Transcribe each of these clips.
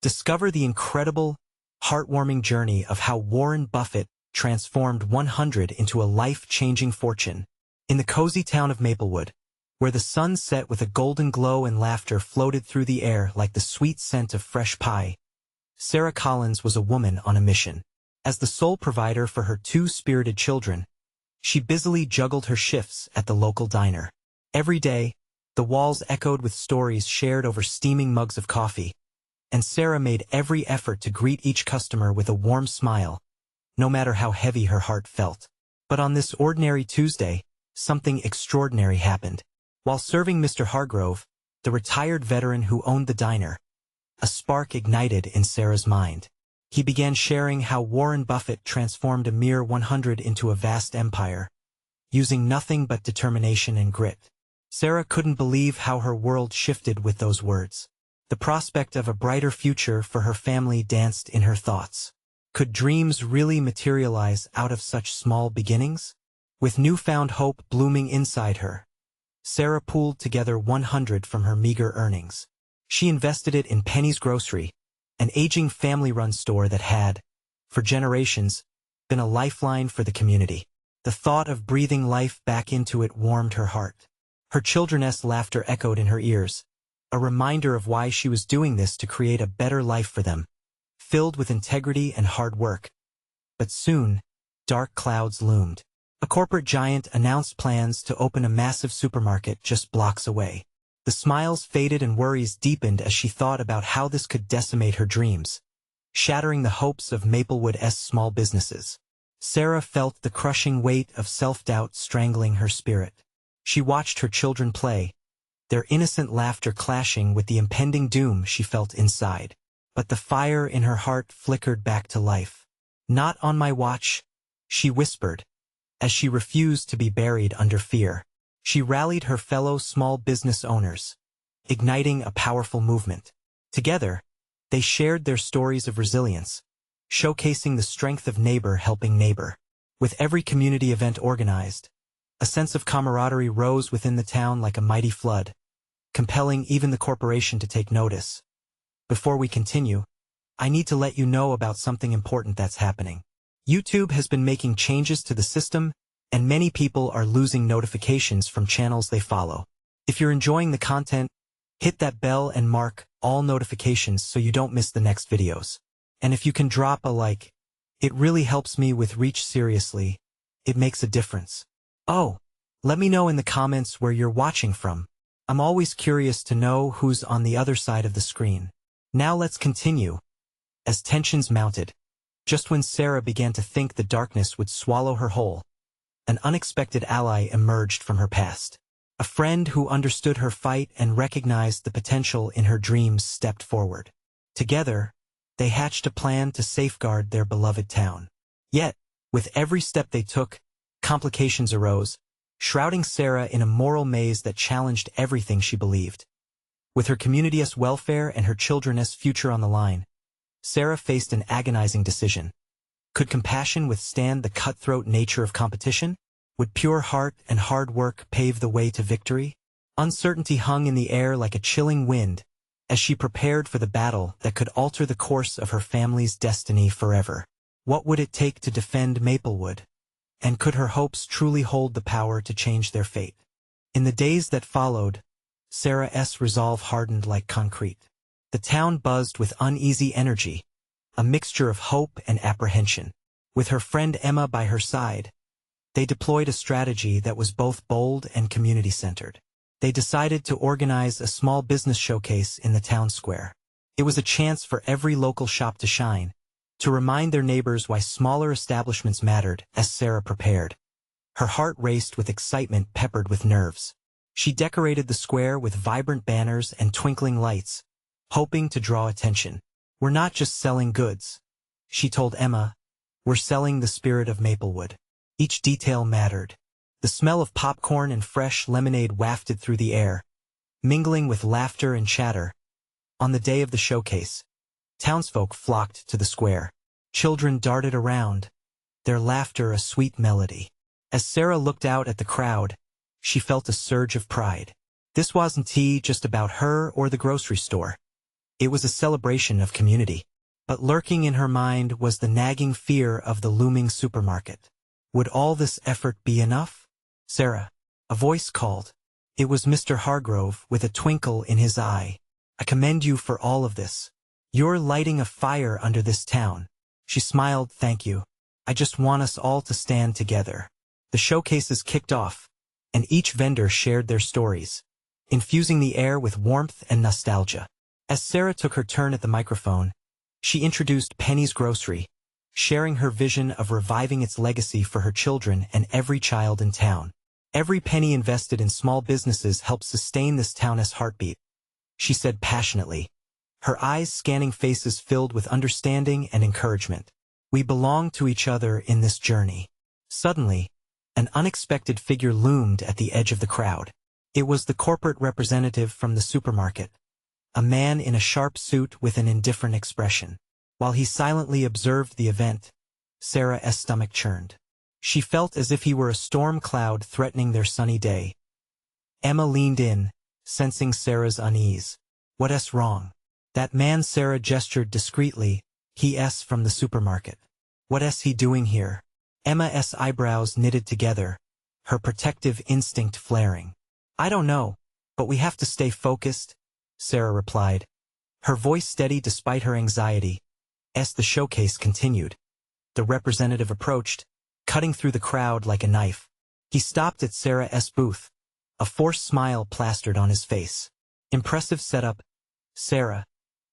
Discover the incredible, heartwarming journey of how Warren Buffett transformed 100 into a life-changing fortune. In the cozy town of Maplewood, where the sun set with a golden glow and laughter floated through the air like the sweet scent of fresh pie, Sarah Collins was a woman on a mission. As the sole provider for her two spirited children, she busily juggled her shifts at the local diner. Every day, the walls echoed with stories shared over steaming mugs of coffee, and Sarah made every effort to greet each customer with a warm smile, no matter how heavy her heart felt. But on this ordinary Tuesday, something extraordinary happened. While serving Mr. Hargrove, the retired veteran who owned the diner, a spark ignited in Sarah's mind. He began sharing how Warren Buffett transformed a mere 100 into a vast empire, using nothing but determination and grit. Sarah couldn't believe how her world shifted with those words. The prospect of a brighter future for her family danced in her thoughts. Could dreams really materialize out of such small beginnings? With newfound hope blooming inside her, Sarah pooled together 100 from her meager earnings. She invested it in Penny's Grocery, an aging family-run store that had, for generations, been a lifeline for the community. The thought of breathing life back into it warmed her heart. Her children's laughter echoed in her ears, a reminder of why she was doing this to create a better life for them, filled with integrity and hard work. But soon, dark clouds loomed. A corporate giant announced plans to open a massive supermarket just blocks away. The smiles faded and worries deepened as she thought about how this could decimate her dreams, shattering the hopes of Maplewood's small businesses. Sarah felt the crushing weight of self-doubt strangling her spirit. She watched her children play, their innocent laughter clashing with the impending doom she felt inside. But the fire in her heart flickered back to life. "Not on my watch," she whispered, as she refused to be buried under fear. She rallied her fellow small business owners, igniting a powerful movement. Together, they shared their stories of resilience, showcasing the strength of neighbor helping neighbor. With every community event organized, a sense of camaraderie rose within the town like a mighty flood, compelling even the corporation to take notice. Before we continue, I need to let you know about something important that's happening. YouTube has been making changes to the system, and many people are losing notifications from channels they follow. If you're enjoying the content, hit that bell and mark all notifications so you don't miss the next videos. And if you can drop a like, it really helps me with reach. Seriously, it makes a difference. Oh, let me know in the comments where you're watching from. I'm always curious to know who's on the other side of the screen. Now let's continue. As tensions mounted, just when Sarah began to think the darkness would swallow her whole, an unexpected ally emerged from her past. A friend who understood her fight and recognized the potential in her dreams stepped forward. Together, they hatched a plan to safeguard their beloved town. Yet, with every step they took, complications arose, shrouding Sarah in a moral maze that challenged everything she believed. With her community's welfare and her children's future on the line, Sarah faced an agonizing decision. Could compassion withstand the cutthroat nature of competition? Would pure heart and hard work pave the way to victory? Uncertainty hung in the air like a chilling wind as she prepared for the battle that could alter the course of her family's destiny forever. What would it take to defend Maplewood? And could her hopes truly hold the power to change their fate? In the days that followed, Sarah's resolve hardened like concrete. The town buzzed with uneasy energy, a mixture of hope and apprehension. With her friend Emma by her side, they deployed a strategy that was both bold and community-centered. They decided to organize a small business showcase in the town square. It was a chance for every local shop to shine, to remind their neighbors why smaller establishments mattered. As Sarah prepared, her heart raced with excitement peppered with nerves. She decorated the square with vibrant banners and twinkling lights, hoping to draw attention. "We're not just selling goods," she told Emma. "We're selling the spirit of Maplewood." Each detail mattered. The smell of popcorn and fresh lemonade wafted through the air, mingling with laughter and chatter. On the day of the showcase, townsfolk flocked to the square. Children darted around, their laughter a sweet melody. As Sarah looked out at the crowd, she felt a surge of pride. This wasn't just about her or the grocery store. It was a celebration of community. But lurking in her mind was the nagging fear of the looming supermarket. Would all this effort be enough? Sarah, a voice called. It was Mr. Hargrove with a twinkle in his eye. I commend you for all of this. You're lighting a fire under this town. She smiled, thank you. I just want us all to stand together. The showcases kicked off, and each vendor shared their stories, infusing the air with warmth and nostalgia. As Sarah took her turn at the microphone, she introduced Penny's Grocery, sharing her vision of reviving its legacy for her children and every child in town. Every penny invested in small businesses helps sustain this town's heartbeat, she said passionately, her eyes scanning faces filled with understanding and encouragement. We belong to each other in this journey. Suddenly, an unexpected figure loomed at the edge of the crowd. It was the corporate representative from the supermarket, a man in a sharp suit with an indifferent expression. While he silently observed the event, Sarah's stomach churned. She felt as if he were a storm cloud threatening their sunny day. Emma leaned in, sensing Sarah's unease. What's wrong? That man, Sarah gestured discreetly. He's from the supermarket. What's he doing here? Emma's eyebrows knitted together, her protective instinct flaring. I don't know, but we have to stay focused, Sarah replied, her voice steady despite her anxiety. As the showcase continued, the representative approached, cutting through the crowd like a knife. He stopped at Sarah's booth, a forced smile plastered on his face. Impressive setup, Sarah,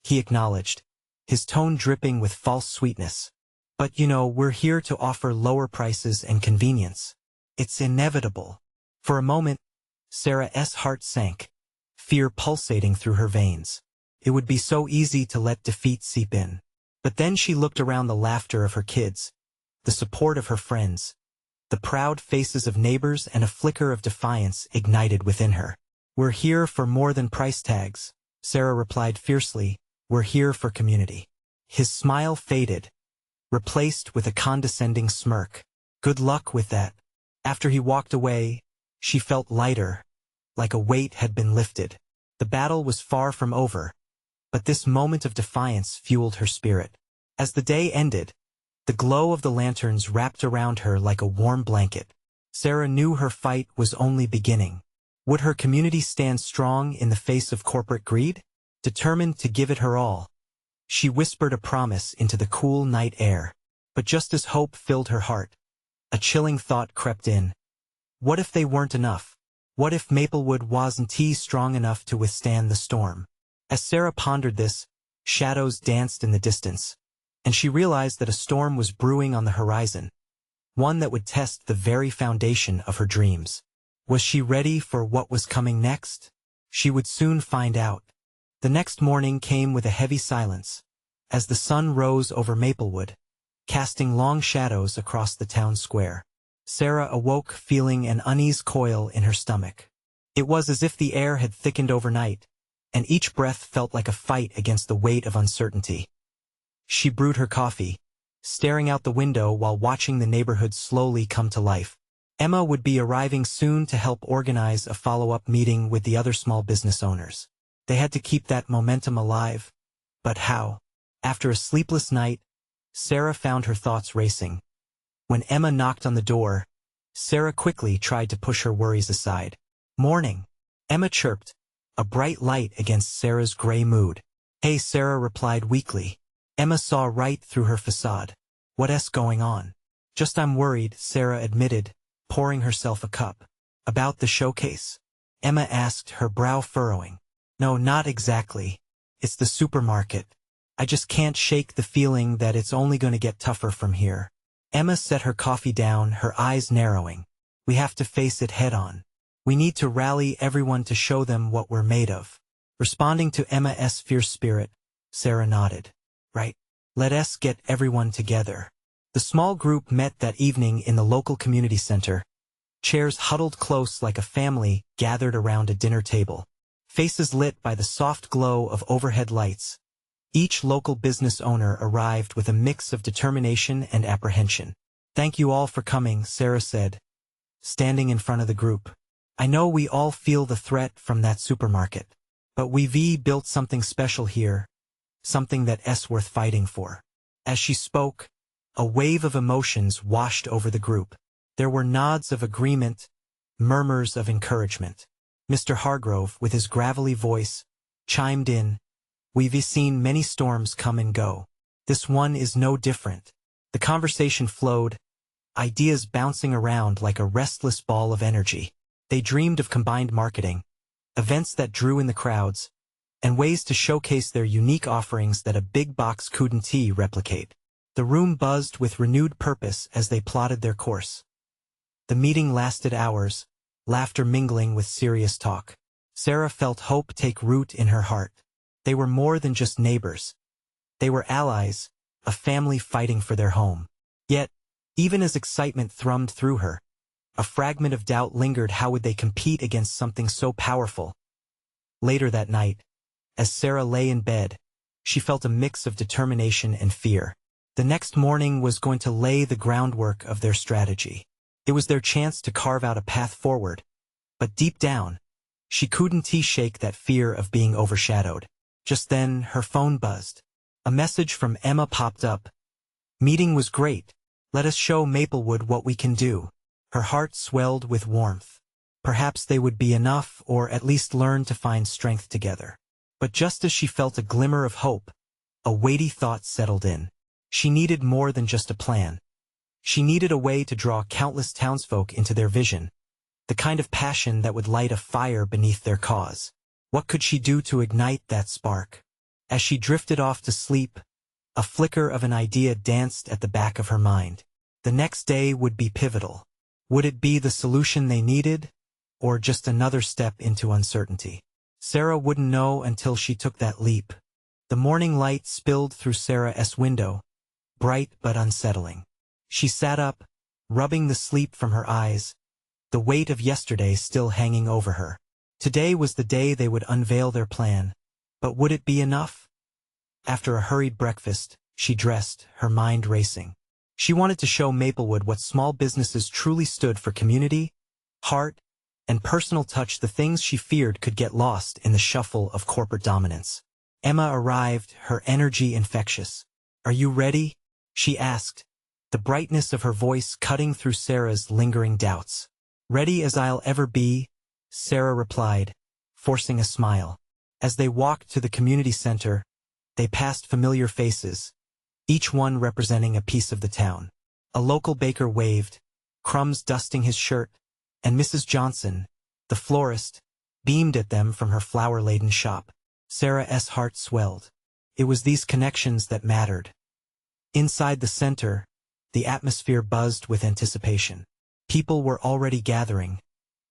he acknowledged, his tone dripping with false sweetness. But you know, we're here to offer lower prices and convenience. It's inevitable. For a moment, Sarah's heart sank, fear pulsating through her veins. It would be so easy to let defeat seep in. But then she looked around the laughter of her kids, the support of her friends, the proud faces of neighbors, and a flicker of defiance ignited within her. We're here for more than price tags, Sarah replied fiercely. We're here for community. His smile faded, replaced with a condescending smirk. Good luck with that. After he walked away, she felt lighter, like a weight had been lifted. The battle was far from over, but this moment of defiance fueled her spirit. As the day ended, the glow of the lanterns wrapped around her like a warm blanket. Sarah knew her fight was only beginning. Would her community stand strong in the face of corporate greed? Determined to give it her all, she whispered a promise into the cool night air. But just as hope filled her heart, a chilling thought crept in. What if they weren't enough? What if Maplewood wasn't strong enough to withstand the storm? As Sarah pondered this, shadows danced in the distance, and she realized that a storm was brewing on the horizon, one that would test the very foundation of her dreams. Was she ready for what was coming next? She would soon find out. The next morning came with a heavy silence, as the sun rose over Maplewood, casting long shadows across the town square. Sarah awoke feeling an unease coil in her stomach. It was as if the air had thickened overnight, and each breath felt like a fight against the weight of uncertainty. She brewed her coffee, staring out the window while watching the neighborhood slowly come to life. Emma would be arriving soon to help organize a follow-up meeting with the other small business owners. They had to keep that momentum alive. But how? After a sleepless night, Sarah found her thoughts racing. When Emma knocked on the door, Sarah quickly tried to push her worries aside. Morning, Emma chirped, a bright light against Sarah's gray mood. Hey, Sarah replied weakly. Emma saw right through her facade. What's going on? Just I'm worried, Sarah admitted, pouring herself a cup. About the showcase? Emma asked, her brow furrowing. No, not exactly. It's the supermarket. I just can't shake the feeling that it's only going to get tougher from here. Emma set her coffee down, her eyes narrowing. We have to face it head on. We need to rally everyone to show them what we're made of. Responding to Emma's fierce spirit, Sarah nodded. Right. Let us get everyone together. The small group met that evening in the local community center. Chairs huddled close like a family gathered around a dinner table. Faces lit by the soft glow of overhead lights. Each local business owner arrived with a mix of determination and apprehension. Thank you all for coming, Sarah said, standing in front of the group. I know we all feel the threat from that supermarket, but we've built something special here, something that's worth fighting for. As she spoke, a wave of emotions washed over the group. There were nods of agreement, murmurs of encouragement. Mr. Hargrove, with his gravelly voice, chimed in, "We've seen many storms come and go. This one is no different." The conversation flowed, ideas bouncing around like a restless ball of energy. They dreamed of combined marketing, events that drew in the crowds, and ways to showcase their unique offerings that a big box couldn't replicate. The room buzzed with renewed purpose as they plotted their course. The meeting lasted hours, laughter mingling with serious talk. Sarah felt hope take root in her heart. They were more than just neighbors. They were allies, a family fighting for their home. Yet, even as excitement thrummed through her, a fragment of doubt lingered. How would they compete against something so powerful? Later that night, as Sarah lay in bed, she felt a mix of determination and fear. The next morning was going to lay the groundwork of their strategy. It was their chance to carve out a path forward. But deep down, she couldn't shake that fear of being overshadowed. Just then, her phone buzzed. A message from Emma popped up. "Meeting was great. Let us show Maplewood what we can do." Her heart swelled with warmth. Perhaps they would be enough, or at least learn to find strength together. But just as she felt a glimmer of hope, a weighty thought settled in. She needed more than just a plan. She needed a way to draw countless townsfolk into their vision, the kind of passion that would light a fire beneath their cause. What could she do to ignite that spark? As she drifted off to sleep, a flicker of an idea danced at the back of her mind. The next day would be pivotal. Would it be the solution they needed, or just another step into uncertainty? Sarah wouldn't know until she took that leap. The morning light spilled through Sarah's window, bright but unsettling. She sat up, rubbing the sleep from her eyes, the weight of yesterday still hanging over her. Today was the day they would unveil their plan, but would it be enough? After a hurried breakfast, she dressed, her mind racing. She wanted to show Maplewood what small businesses truly stood for: community, heart, and personal touch, the things she feared could get lost in the shuffle of corporate dominance. Emma arrived, her energy infectious. "Are you ready?" she asked, the brightness of her voice cutting through Sarah's lingering doubts. "Ready as I'll ever be," Sarah replied, forcing a smile. As they walked to the community center, they passed familiar faces, each one representing a piece of the town. A local baker waved, crumbs dusting his shirt, and Mrs. Johnson, the florist, beamed at them from her flower-laden shop. Sarah's heart swelled. It was these connections that mattered. Inside the center, the atmosphere buzzed with anticipation. People were already gathering,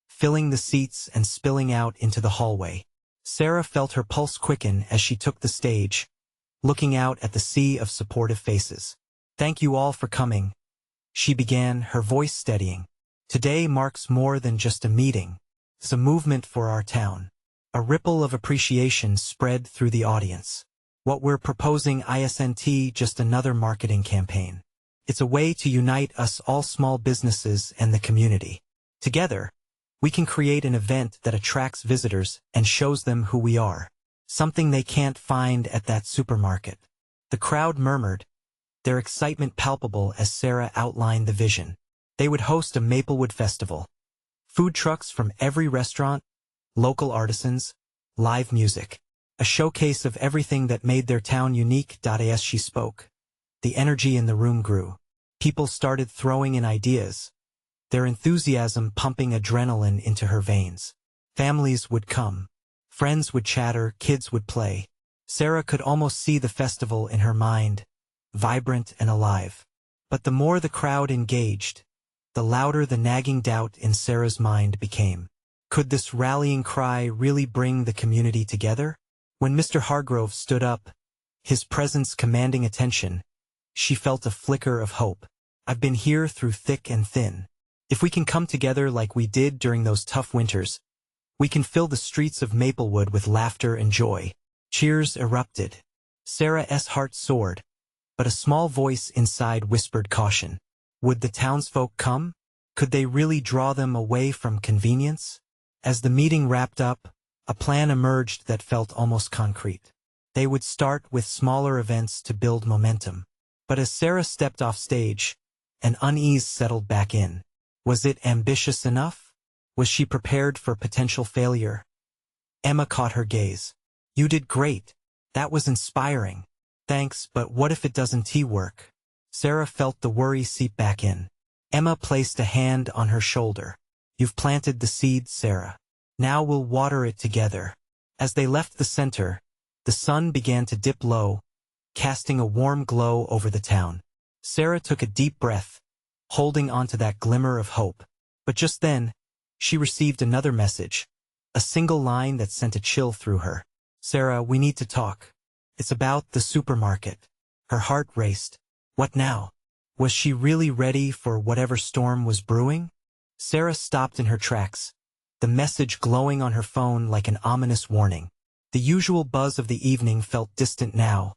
filling the seats and spilling out into the hallway. Sarah felt her pulse quicken as she took the stage, looking out at the sea of supportive faces. "Thank you all for coming," she began, her voice steadying. "Today marks more than just a meeting. It's a movement for our town." A ripple of appreciation spread through the audience. "What we're proposing isn't just another marketing campaign. It's a way to unite us all, small businesses and the community. Together, we can create an event that attracts visitors and shows them who we are. Something they can't find at that supermarket." The crowd murmured, their excitement palpable as Sarah outlined the vision. They would host a Maplewood festival. Food trucks from every restaurant, local artisans, live music. A showcase of everything that made their town unique. As she spoke, the energy in the room grew. People started throwing in ideas, their enthusiasm pumping adrenaline into her veins. Families would come. Friends would chatter, kids would play. Sarah could almost see the festival in her mind, vibrant and alive. But the more the crowd engaged, the louder the nagging doubt in Sarah's mind became. Could this rallying cry really bring the community together? When Mr. Hargrove stood up, his presence commanding attention, she felt a flicker of hope. "I've been here through thick and thin. If we can come together like we did during those tough winters, we can fill the streets of Maplewood with laughter and joy." Cheers erupted. Sarah's heart soared, but a small voice inside whispered caution. Would the townsfolk come? Could they really draw them away from convenience? As the meeting wrapped up, a plan emerged that felt almost concrete. They would start with smaller events to build momentum. But as Sarah stepped off stage, an unease settled back in. Was it ambitious enough? Was she prepared for potential failure? Emma caught her gaze. You did great. That was inspiring. Thanks, but what if it doesn't work? Sarah felt the worry seep back in. Emma placed a hand on her shoulder. You've planted the seed, Sarah. Now we'll water it together. As they left the center, the sun began to dip low, casting a warm glow over the town. Sarah took a deep breath, holding onto that glimmer of hope. But just then, she received another message, a single line that sent a chill through her. Sarah, we need to talk. It's about the supermarket. Her heart raced. What now? Was she really ready for whatever storm was brewing? Sarah stopped in her tracks, the message glowing on her phone like an ominous warning. The usual buzz of the evening felt distant now,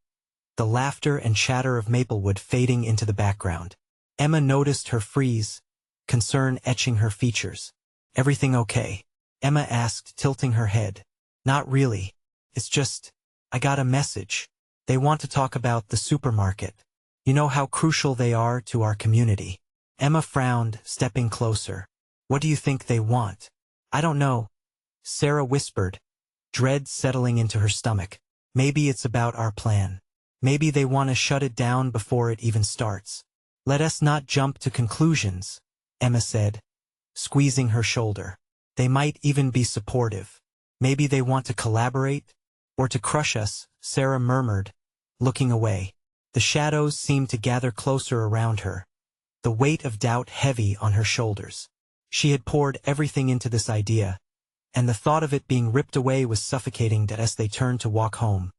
the laughter and chatter of Maplewood fading into the background. Emma noticed her freeze, concern etching her features. Everything okay? Emma asked, tilting her head. Not really. It's just, I got a message. They want to talk about the supermarket. You know how crucial they are to our community. Emma frowned, stepping closer. What do you think they want? I don't know. Sarah whispered, dread settling into her stomach. Maybe it's about our plan. Maybe they want to shut it down before it even starts. Let us not jump to conclusions, Emma said, squeezing her shoulder. They might even be supportive. Maybe they want to collaborate, or to crush us, Sarah murmured, looking away. The shadows seemed to gather closer around her, the weight of doubt heavy on her shoulders. She had poured everything into this idea, and the thought of it being ripped away was suffocating as they turned to walk home.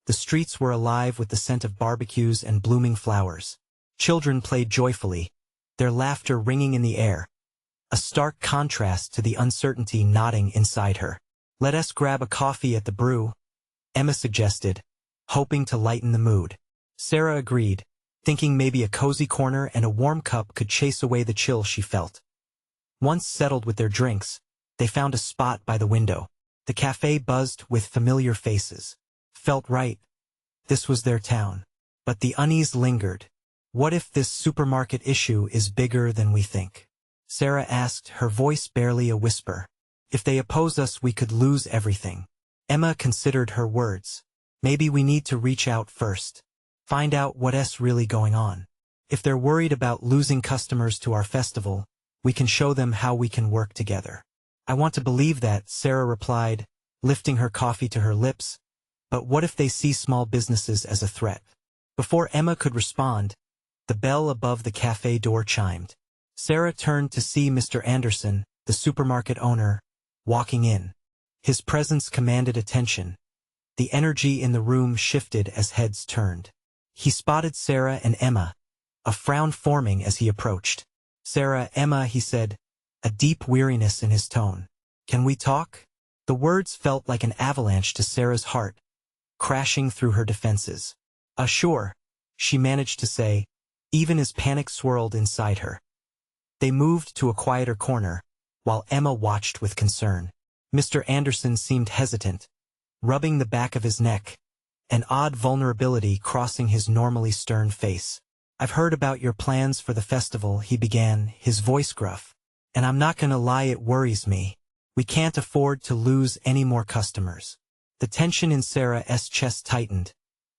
The streets were alive with the scent of barbecues and blooming flowers. Children played joyfully, their laughter ringing in the air, a stark contrast to the uncertainty knotting inside her. Let us grab a coffee at the brew, Emma suggested, hoping to lighten the mood. Sarah agreed, thinking maybe a cozy corner and a warm cup could chase away the chill she felt. Once settled with their drinks, they found a spot by the window. The cafe buzzed with familiar faces. Felt right. This was their town. But the unease lingered. What if this supermarket issue is bigger than we think? Sarah asked, her voice barely a whisper. If they oppose us, we could lose everything. Emma considered her words. Maybe we need to reach out first. Find out what's really going on. If they're worried about losing customers to our festival, we can show them how we can work together. I want to believe that, Sarah replied, lifting her coffee to her lips. But what if they see small businesses as a threat? Before Emma could respond, the bell above the cafe door chimed. Sarah turned to see Mr. Anderson, the supermarket owner, walking in. His presence commanded attention. The energy in the room shifted as heads turned. He spotted Sarah and Emma, a frown forming as he approached. Sarah, Emma, he said, a deep weariness in his tone. Can we talk? The words felt like an avalanche to Sarah's heart, crashing through her defenses. Sure, she managed to say, even as panic swirled inside her. They moved to a quieter corner, while Emma watched with concern. Mr. Anderson seemed hesitant, rubbing the back of his neck, an odd vulnerability crossing his normally stern face. I've heard about your plans for the festival, he began, his voice gruff. And I'm not gonna lie, it worries me. We can't afford to lose any more customers. The tension in Sarah's chest tightened,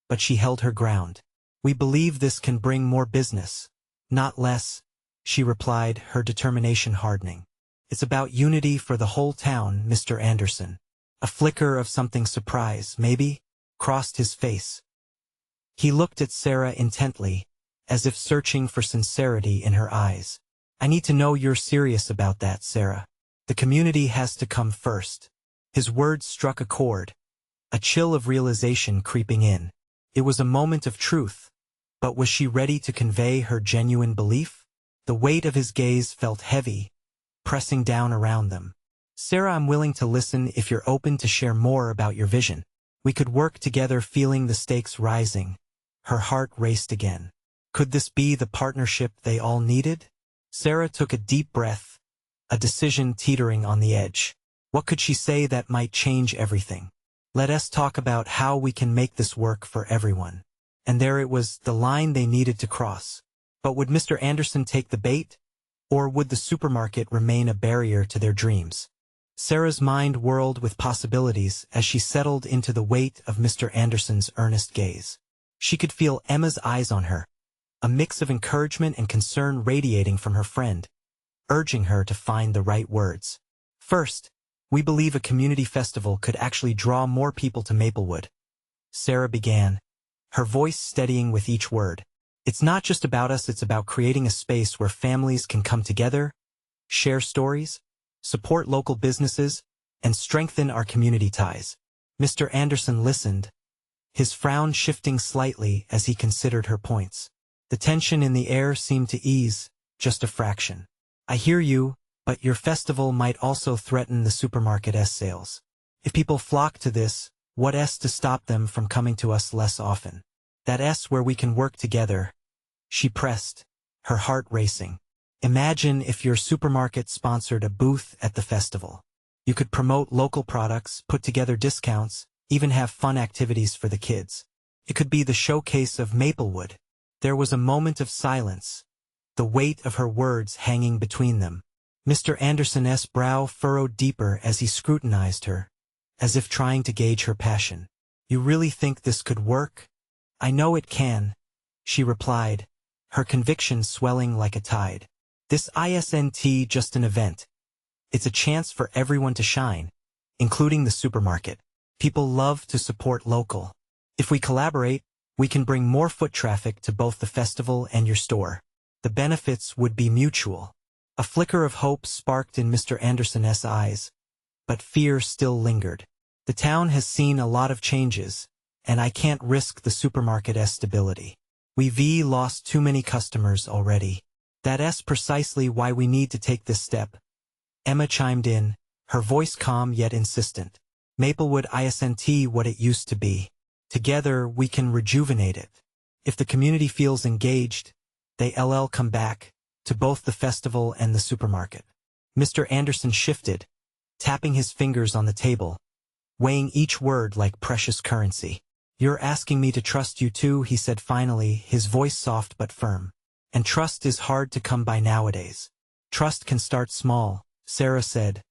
but she held her ground. We believe this can bring more business, not less, she replied, her determination hardening. It's about unity for the whole town, Mr. Anderson. A flicker of something surprise, maybe, crossed his face. He looked at Sarah intently, as if searching for sincerity in her eyes. I need to know you're serious about that, Sarah. The community has to come first. His words struck a chord, a chill of realization creeping in. It was a moment of truth, but was she ready to convey her genuine belief? The weight of his gaze felt heavy, pressing down around them. Sarah, I'm willing to listen if you're open to share more about your vision. We could work together, feeling the stakes rising. Her heart raced again. Could this be the partnership they all needed? Sarah took a deep breath, a decision teetering on the edge. What could she say that might change everything? Let us talk about how we can make this work for everyone. And there it was, the line they needed to cross. But would Mr. Anderson take the bait? Or would the supermarket remain a barrier to their dreams? Sarah's mind whirled with possibilities as she settled into the weight of Mr. Anderson's earnest gaze. She could feel Emma's eyes on her, a mix of encouragement and concern radiating from her friend, urging her to find the right words. First, we believe a community festival could actually draw more people to Maplewood. Sarah began, her voice steadying with each word. It's not just about us, it's about creating a space where families can come together, share stories, support local businesses, and strengthen our community ties. Mr. Anderson listened, his frown shifting slightly as he considered her points. The tension in the air seemed to ease, just a fraction. I hear you, but your festival might also threaten the supermarket's sales. If people flock to this, what's to stop them from coming to us less often? That's where we can work together. She pressed, her heart racing. Imagine if your supermarket sponsored a booth at the festival. You could promote local products, put together discounts, even have fun activities for the kids. It could be the showcase of Maplewood. There was a moment of silence, the weight of her words hanging between them. Mr. Anderson's brow furrowed deeper as he scrutinized her, as if trying to gauge her passion. You really think this could work? I know it can, she replied, her conviction swelling like a tide. This isn't just an event. It's a chance for everyone to shine, including the supermarket. People love to support local. If we collaborate, we can bring more foot traffic to both the festival and your store. The benefits would be mutual. A flicker of hope sparked in Mr. Anderson's eyes, but fear still lingered. The town has seen a lot of changes, and I can't risk the supermarket's stability. We've lost too many customers already. That's precisely why we need to take this step. Emma chimed in, her voice calm yet insistent. Maplewood isn't what it used to be. Together we can rejuvenate it. If the community feels engaged, they'll come back, to both the festival and the supermarket. Mr. Anderson shifted, tapping his fingers on the table, weighing each word like precious currency. You're asking me to trust you too, he said finally, his voice soft but firm. And trust is hard to come by nowadays. Trust can start small, Sarah said,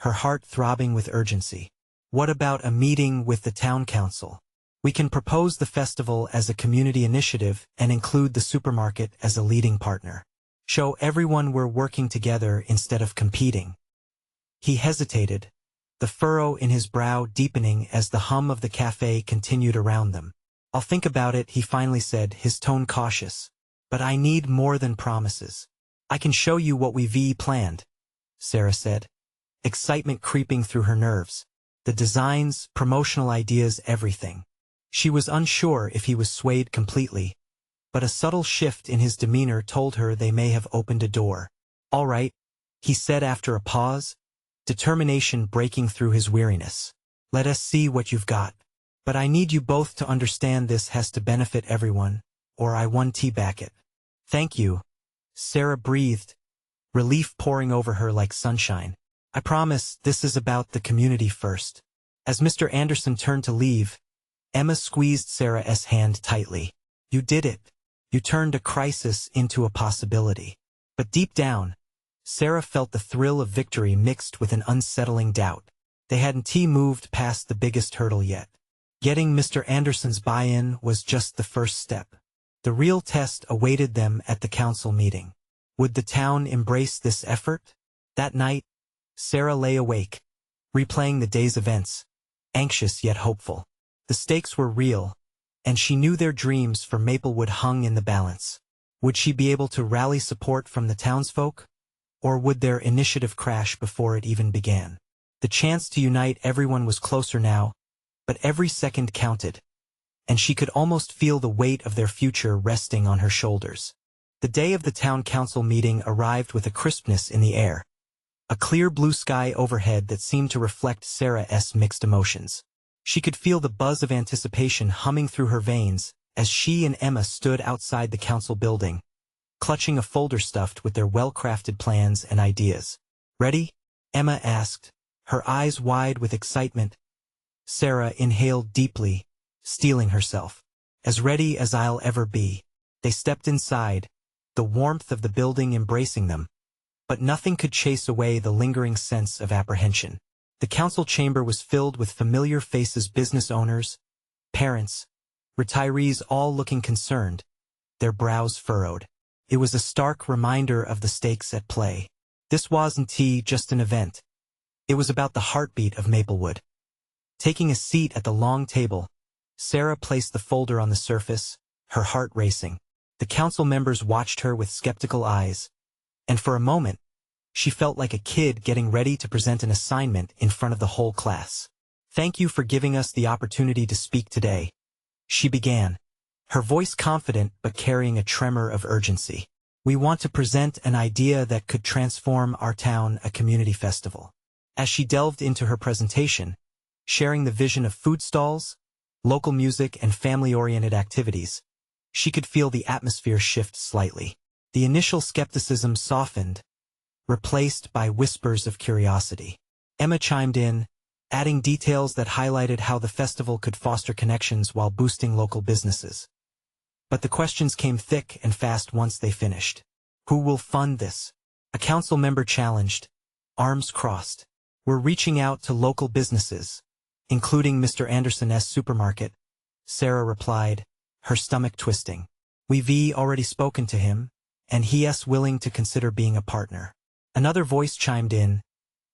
her heart throbbing with urgency. What about a meeting with the town council? We can propose the festival as a community initiative and include the supermarket as a leading partner. Show everyone we're working together instead of competing. He hesitated, the furrow in his brow deepening as the hum of the cafe continued around them. I'll think about it, he finally said, his tone cautious. But I need more than promises. I can show you what we've planned, Sarah said, excitement creeping through her nerves. The designs, promotional ideas, everything. She was unsure if he was swayed completely, but a subtle shift in his demeanor told her they may have opened a door. All right, he said after a pause, determination breaking through his weariness. Let us see what you've got. But I need you both to understand this has to benefit everyone, or I won't back it. Thank you, Sarah breathed, relief pouring over her like sunshine. I promise this is about the community first. As Mr. Anderson turned to leave, Emma squeezed Sarah's hand tightly. You did it. You turned a crisis into a possibility. But deep down, Sarah felt the thrill of victory mixed with an unsettling doubt. They hadn't moved past the biggest hurdle yet. Getting Mr. Anderson's buy-in was just the first step. The real test awaited them at the council meeting. Would the town embrace this effort? That night, Sarah lay awake, replaying the day's events, anxious yet hopeful. The stakes were real, and she knew their dreams for Maplewood hung in the balance. Would she be able to rally support from the townsfolk? Or would their initiative crash before it even began? The chance to unite everyone was closer now, but every second counted, and she could almost feel the weight of their future resting on her shoulders. The day of the town council meeting arrived with a crispness in the air, a clear blue sky overhead that seemed to reflect Sarah's mixed emotions. She could feel the buzz of anticipation humming through her veins as she and Emma stood outside the council building, clutching a folder stuffed with their well-crafted plans and ideas. Ready? Emma asked, her eyes wide with excitement. Sarah inhaled deeply, steeling herself. As ready as I'll ever be. They stepped inside, the warmth of the building embracing them. But nothing could chase away the lingering sense of apprehension. The council chamber was filled with familiar faces, business owners, parents, retirees, all looking concerned, their brows furrowed. It was a stark reminder of the stakes at play. This wasn't just an event. It was about the heartbeat of Maplewood. Taking a seat at the long table, Sarah placed the folder on the surface, her heart racing. The council members watched her with skeptical eyes, and for a moment, she felt like a kid getting ready to present an assignment in front of the whole class. "Thank you for giving us the opportunity to speak today," she began, her voice confident but carrying a tremor of urgency. "We want to present an idea that could transform our town, a community festival." As she delved into her presentation, sharing the vision of food stalls, local music, and family-oriented activities, she could feel the atmosphere shift slightly. The initial skepticism softened, replaced by whispers of curiosity. Emma chimed in, adding details that highlighted how the festival could foster connections while boosting local businesses. But the questions came thick and fast once they finished. "Who will fund this?" a council member challenged, arms crossed. "We're reaching out to local businesses, including Mr. Anderson's supermarket," Sarah replied, her stomach twisting. "We've already spoken to him, and he's willing to consider being a partner." Another voice chimed in,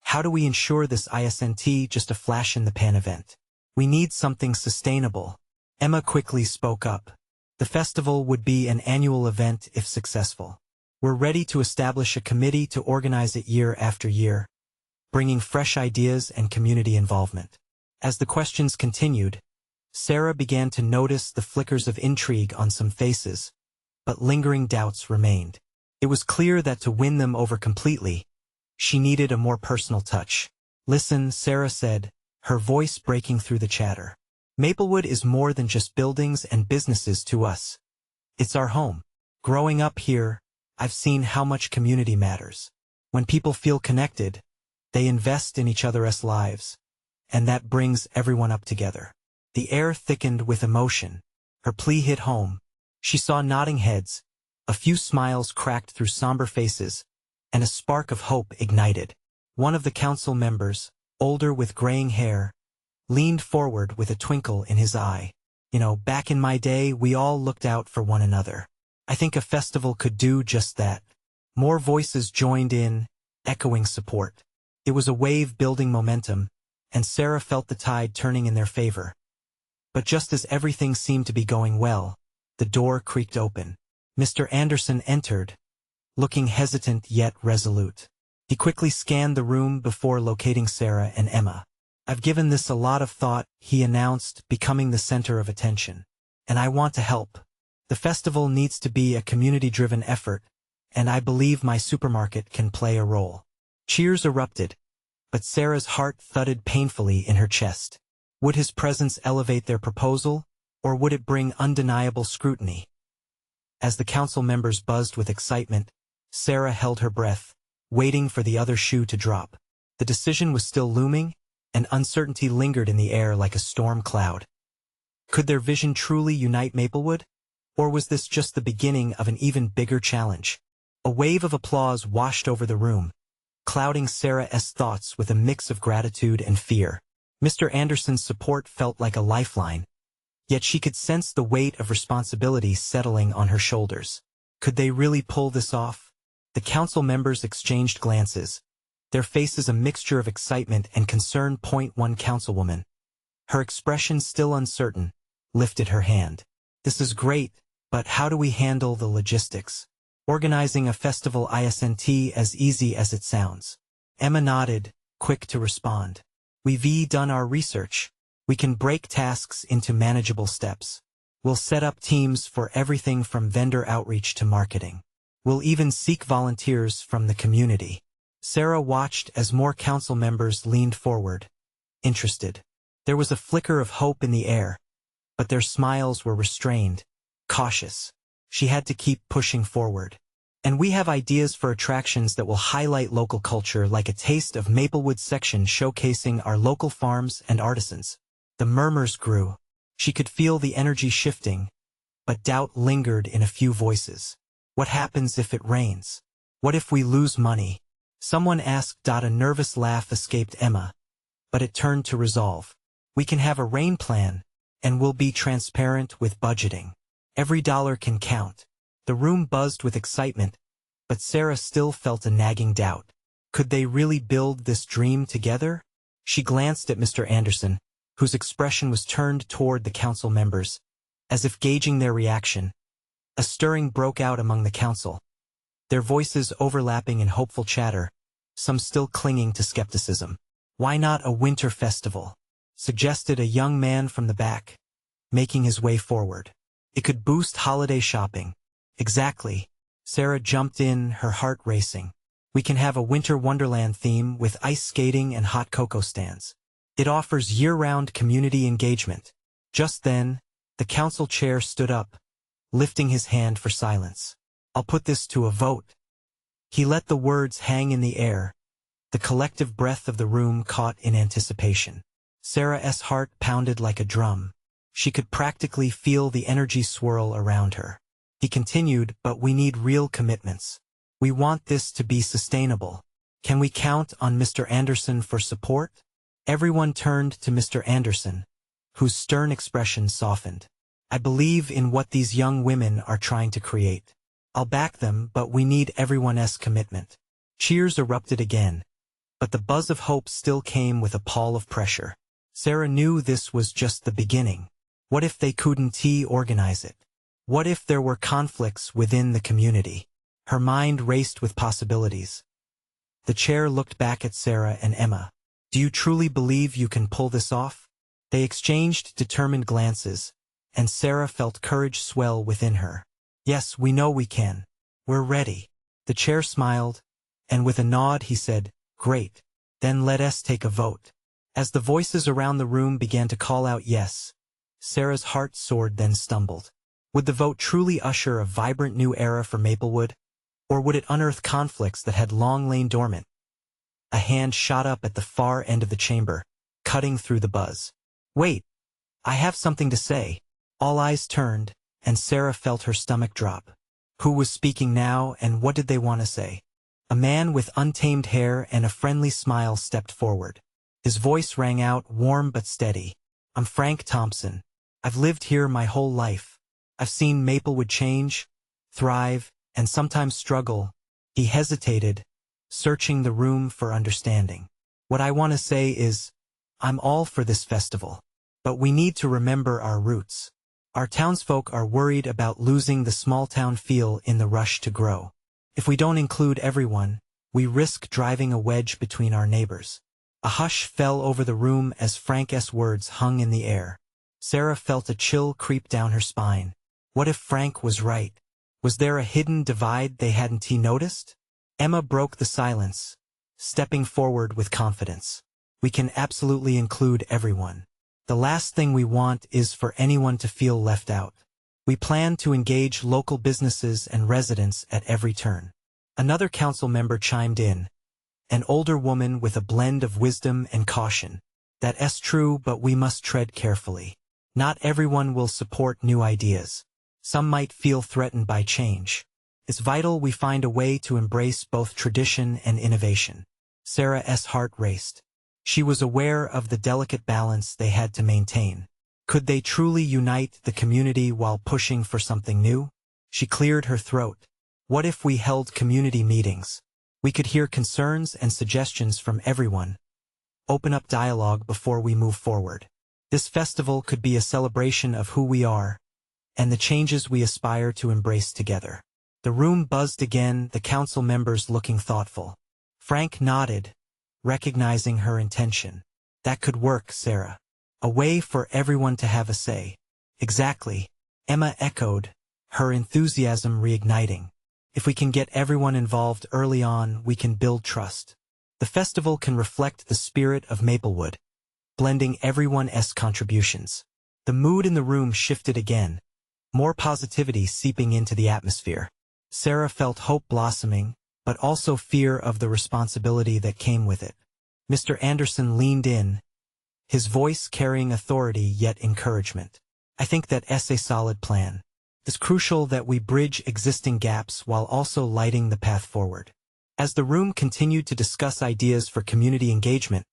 "How do we ensure this isn't just a flash-in-the-pan event? We need something sustainable." Emma quickly spoke up. "The festival would be an annual event if successful. We're ready to establish a committee to organize it year after year, bringing fresh ideas and community involvement." As the questions continued, Sarah began to notice the flickers of intrigue on some faces, but lingering doubts remained. It was clear that to win them over completely, she needed a more personal touch. "Listen," Sarah said, her voice breaking through the chatter. "Maplewood is more than just buildings and businesses to us. It's our home. Growing up here, I've seen how much community matters. When people feel connected, they invest in each other's lives, and that brings everyone up together." The air thickened with emotion. Her plea hit home. She saw nodding heads, a few smiles cracked through somber faces, and a spark of hope ignited. One of the council members, older with graying hair, leaned forward with a twinkle in his eye. "Back in my day, we all looked out for one another. I think a festival could do just that." More voices joined in, echoing support. It was a wave building momentum, and Sarah felt the tide turning in their favor. But just as everything seemed to be going well, the door creaked open. Mr. Anderson entered, looking hesitant yet resolute. He quickly scanned the room before locating Sarah and Emma. "I've given this a lot of thought," he announced, becoming the center of attention. "And I want to help. The festival needs to be a community-driven effort, and I believe my supermarket can play a role." Cheers erupted, but Sarah's heart thudded painfully in her chest. Would his presence elevate their proposal, or would it bring undeniable scrutiny? As the council members buzzed with excitement, Sarah held her breath, waiting for the other shoe to drop. The decision was still looming, and uncertainty lingered in the air like a storm cloud. Could their vision truly unite Maplewood? Or was this just the beginning of an even bigger challenge? A wave of applause washed over the room, clouding Sarah's thoughts with a mix of gratitude and fear. Mr. Anderson's support felt like a lifeline, yet she could sense the weight of responsibility settling on her shoulders. Could they really pull this off? The council members exchanged glances, their faces a mixture of excitement and concern. One councilwoman, her expression still uncertain, lifted her hand. "This is great, but how do we handle the logistics? Organizing a festival isn't as easy as it sounds." Emma nodded, quick to respond. "We've done our research. We can break tasks into manageable steps. We'll set up teams for everything from vendor outreach to marketing. We'll even seek volunteers from the community." Sarah watched as more council members leaned forward, interested. There was a flicker of hope in the air, but their smiles were restrained, cautious. She had to keep pushing forward. "And we have ideas for attractions that will highlight local culture, like a Taste of Maplewood section showcasing our local farms and artisans." The murmurs grew. She could feel the energy shifting, but doubt lingered in a few voices. What happens if it rains? What if we lose money? Someone asked. A nervous laugh escaped Emma, but it turned to resolve. We can have a rain plan, and we'll be transparent with budgeting. Every dollar can count. The room buzzed with excitement, but Sarah still felt a nagging doubt. Could they really build this dream together? She glanced at Mr. Anderson, whose expression was turned toward the council members, as if gauging their reaction. A stirring broke out among the council, their voices overlapping in hopeful chatter, some still clinging to skepticism. Why not a winter festival? Suggested a young man from the back, making his way forward. It could boost holiday shopping. Exactly. Sarah jumped in, her heart racing. We can have a winter wonderland theme with ice skating and hot cocoa stands. It offers year-round community engagement. Just then, the council chair stood up, lifting his hand for silence. I'll put this to a vote. He let the words hang in the air. The collective breath of the room caught in anticipation. Sarah's heart pounded like a drum. She could practically feel the energy swirl around her. He continued, but we need real commitments. We want this to be sustainable. Can we count on Mr. Anderson for support? Everyone turned to Mr. Anderson, whose stern expression softened. I believe in what these young women are trying to create. I'll back them, but we need everyone's commitment. Cheers erupted again, but the buzz of hope still came with a pall of pressure. Sarah knew this was just the beginning. What if they couldn't organize it? What if there were conflicts within the community? Her mind raced with possibilities. The chair looked back at Sarah and Emma. Do you truly believe you can pull this off? They exchanged determined glances, and Sarah felt courage swell within her. Yes, we know we can. We're ready. The chair smiled, and with a nod he said, Great. Then let us take a vote. As the voices around the room began to call out yes, Sarah's heart soared then stumbled. Would the vote truly usher a vibrant new era for Maplewood? Or would it unearth conflicts that had long lain dormant? A hand shot up at the far end of the chamber, cutting through the buzz. Wait, I have something to say. All eyes turned, and Sarah felt her stomach drop. Who was speaking now, and what did they want to say? A man with untamed hair and a friendly smile stepped forward. His voice rang out, warm but steady. I'm Frank Thompson. I've lived here my whole life. I've seen Maplewood change, thrive, and sometimes struggle. He hesitated, searching the room for understanding. What I want to say is, I'm all for this festival. But we need to remember our roots. Our townsfolk are worried about losing the small-town feel in the rush to grow. If we don't include everyone, we risk driving a wedge between our neighbors. A hush fell over the room as Frank's words hung in the air. Sarah felt a chill creep down her spine. What if Frank was right? Was there a hidden divide they hadn't noticed? Emma broke the silence, stepping forward with confidence. We can absolutely include everyone. The last thing we want is for anyone to feel left out. We plan to engage local businesses and residents at every turn. Another council member chimed in, an older woman with a blend of wisdom and caution. That's true, but we must tread carefully. Not everyone will support new ideas. Some might feel threatened by change. It's vital we find a way to embrace both tradition and innovation. Sarah's heart raced. She was aware of the delicate balance they had to maintain. Could they truly unite the community while pushing for something new? She cleared her throat. What if we held community meetings? We could hear concerns and suggestions from everyone. Open up dialogue before we move forward. This festival could be a celebration of who we are and the changes we aspire to embrace together. The room buzzed again, the council members looking thoughtful. Frank nodded, recognizing her intention. That could work, Sarah. A way for everyone to have a say. Exactly. Emma echoed, her enthusiasm reigniting. If we can get everyone involved early on, we can build trust. The festival can reflect the spirit of Maplewood, blending everyone's contributions. The mood in the room shifted again, more positivity seeping into the atmosphere. Sarah felt hope blossoming, but also fear of the responsibility that came with it. Mr. Anderson leaned in, his voice carrying authority yet encouragement. I think that's a solid plan. It's crucial that we bridge existing gaps while also lighting the path forward. As the room continued to discuss ideas for community engagement,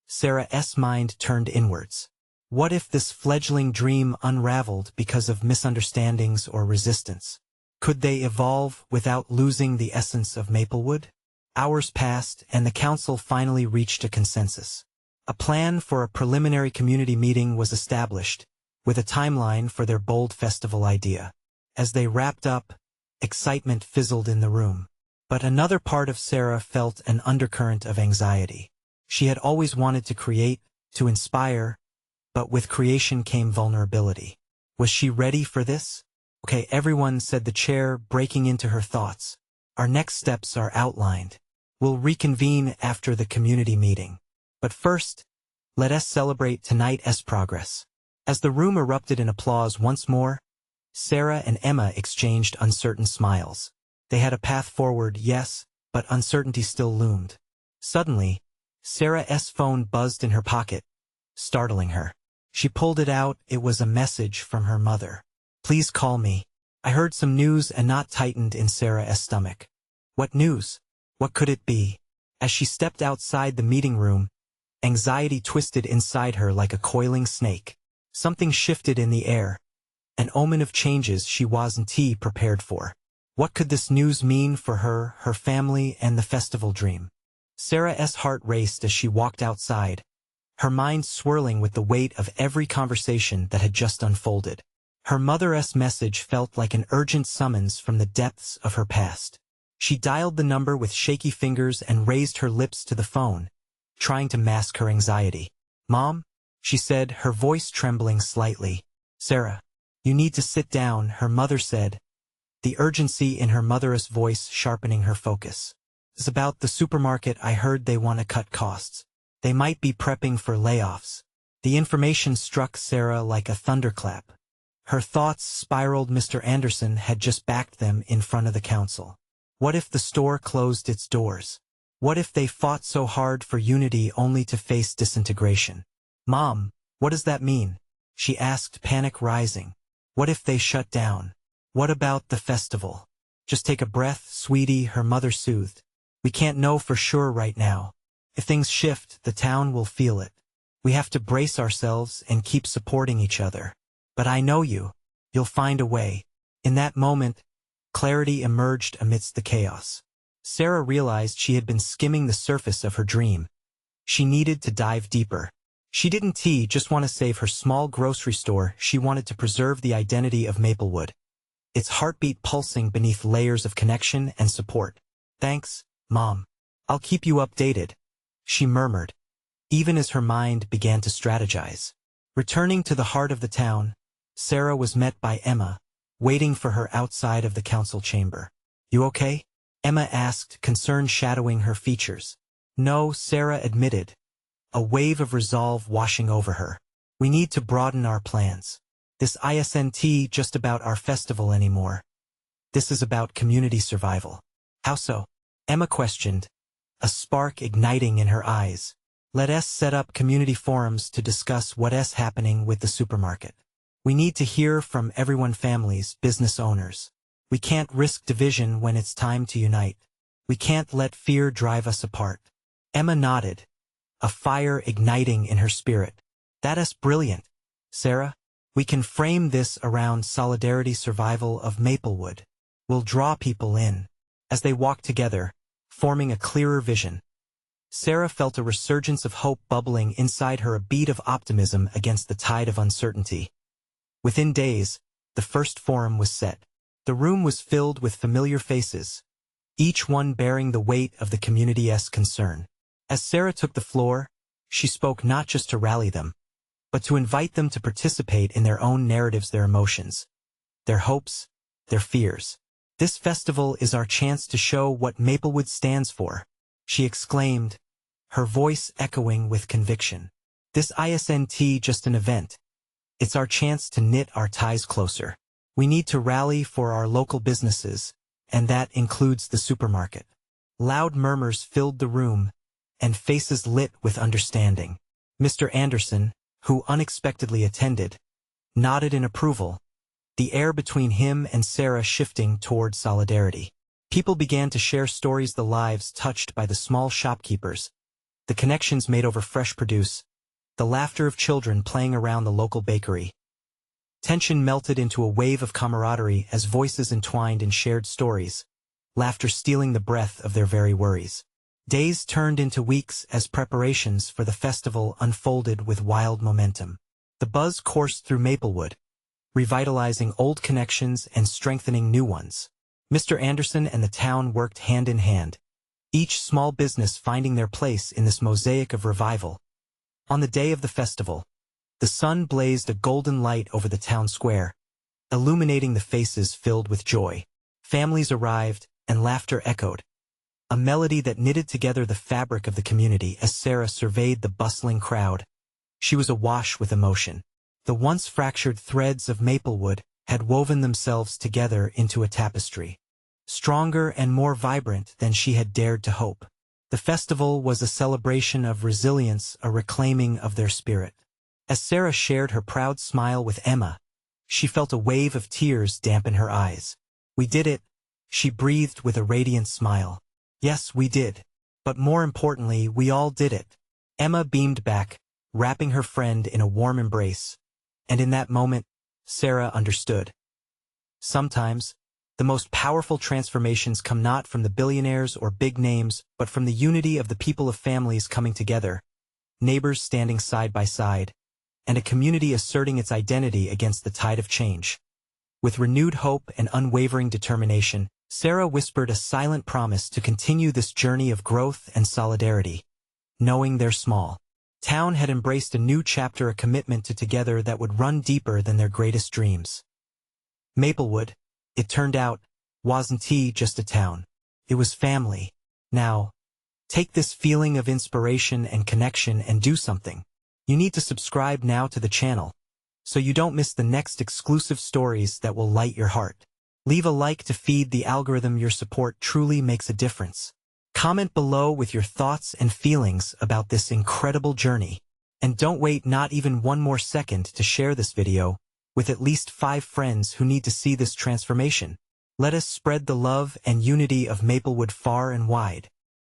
Sarah's mind turned inwards. What if this fledgling dream unraveled because of misunderstandings or resistance? Could they evolve without losing the essence of Maplewood? Hours passed, and the council finally reached a consensus. A plan for a preliminary community meeting was established, with a timeline for their bold festival idea. As they wrapped up, excitement fizzled in the room. But another part of Sarah felt an undercurrent of anxiety. She had always wanted to create, to inspire, but with creation came vulnerability. Was she ready for this? Okay, everyone, said the chair, breaking into her thoughts. Our next steps are outlined. We'll reconvene after the community meeting. But first, let us celebrate tonight's progress. As the room erupted in applause once more, Sarah and Emma exchanged uncertain smiles. They had a path forward, yes, but uncertainty still loomed. Suddenly, Sarah's phone buzzed in her pocket, startling her. She pulled it out. It was a message from her mother. Please call me. I heard some news. A knot tightened in Sarah's stomach. What news? What could it be? As she stepped outside the meeting room, anxiety twisted inside her like a coiling snake. Something shifted in the air, an omen of changes she wasn't prepared for. What could this news mean for her, her family, and the festival dream? Sarah's heart raced as she walked outside, her mind swirling with the weight of every conversation that had just unfolded. Her mother's message felt like an urgent summons from the depths of her past. She dialed the number with shaky fingers and raised her lips to the phone, trying to mask her anxiety. Mom? She said, her voice trembling slightly. Sarah, you need to sit down, her mother said, the urgency in her mother's voice sharpening her focus. It's about the supermarket. I heard they want to cut costs. They might be prepping for layoffs. The information struck Sarah like a thunderclap. Her thoughts spiraled. Mr. Anderson had just backed them in front of the council. What if the store closed its doors? What if they fought so hard for unity only to face disintegration? Mom, what does that mean? She asked, panic rising. What if they shut down? What about the festival? Just take a breath, sweetie, her mother soothed. We can't know for sure right now. If things shift, the town will feel it. We have to brace ourselves and keep supporting each other. But I know you. You'll find a way. In that moment, clarity emerged amidst the chaos. Sarah realized she had been skimming the surface of her dream. She needed to dive deeper. She didn't just want to save her small grocery store. She wanted to preserve the identity of Maplewood, its heartbeat pulsing beneath layers of connection and support. Thanks, Mom. I'll keep you updated, she murmured, even as her mind began to strategize. Returning to the heart of the town, Sarah was met by Emma, waiting for her outside of the council chamber. You okay? Emma asked, concern shadowing her features. No, Sarah admitted, a wave of resolve washing over her. We need to broaden our plans. This isn't just about our festival anymore. This is about community survival. How so? Emma questioned, a spark igniting in her eyes. Let us set up community forums to discuss what's happening with the supermarket. We need to hear from everyone, families, business owners. We can't risk division when it's time to unite. We can't let fear drive us apart. Emma nodded, a fire igniting in her spirit. That's brilliant, Sarah. We can frame this around solidarity, survival of Maplewood. We'll draw people in. As they walked together, forming a clearer vision, Sarah felt a resurgence of hope bubbling inside her, a beat of optimism against the tide of uncertainty. Within days, the first forum was set. The room was filled with familiar faces, each one bearing the weight of the community's concern. As Sarah took the floor, she spoke not just to rally them, but to invite them to participate in their own narratives, their emotions, their hopes, their fears. This festival is our chance to show what Maplewood stands for, she exclaimed, her voice echoing with conviction. This isn't just an event. It's our chance to knit our ties closer. We need to rally for our local businesses, and that includes the supermarket. Loud murmurs filled the room, and faces lit with understanding. Mr. Anderson, who unexpectedly attended, nodded in approval, the air between him and Sarah shifting toward solidarity. People began to share stories, the lives touched by the small shopkeepers, the connections made over fresh produce, the laughter of children playing around the local bakery. Tension melted into a wave of camaraderie as voices entwined in shared stories, laughter stealing the breath of their very worries. Days turned into weeks as preparations for the festival unfolded with wild momentum. The buzz coursed through Maplewood, revitalizing old connections and strengthening new ones. Mr. Anderson and the town worked hand in hand, each small business finding their place in this mosaic of revival. On the day of the festival, the sun blazed a golden light over the town square, illuminating the faces filled with joy. Families arrived, and laughter echoed, a melody that knitted together the fabric of the community. As Sarah surveyed the bustling crowd, she was awash with emotion. The once fractured threads of Maplewood had woven themselves together into a tapestry, stronger and more vibrant than she had dared to hope. The festival was a celebration of resilience, a reclaiming of their spirit. As Sarah shared her proud smile with Emma, she felt a wave of tears dampen her eyes. "We did it," she breathed with a radiant smile. "Yes, we did. But more importantly, we all did it." Emma beamed back, wrapping her friend in a warm embrace. And in that moment, Sarah understood. Sometimes, the most powerful transformations come not from the billionaires or big names, but from the unity of the people, of families coming together, neighbors standing side by side, and a community asserting its identity against the tide of change. With renewed hope and unwavering determination, Sarah whispered a silent promise to continue this journey of growth and solidarity. Knowing their small town had embraced a new chapter, a commitment to together that would run deeper than their greatest dreams. Maplewood, it turned out, wasn't just a town. It was family. Now, take this feeling of inspiration and connection and do something. You need to subscribe now to the channel, so you don't miss the next exclusive stories that will light your heart. Leave a like to feed the algorithm. Your support truly makes a difference. Comment below with your thoughts and feelings about this incredible journey. And don't wait not even one more second to share this video with at least 5 friends who need to see this transformation. Let us spread the love and unity of Maplewood far and wide.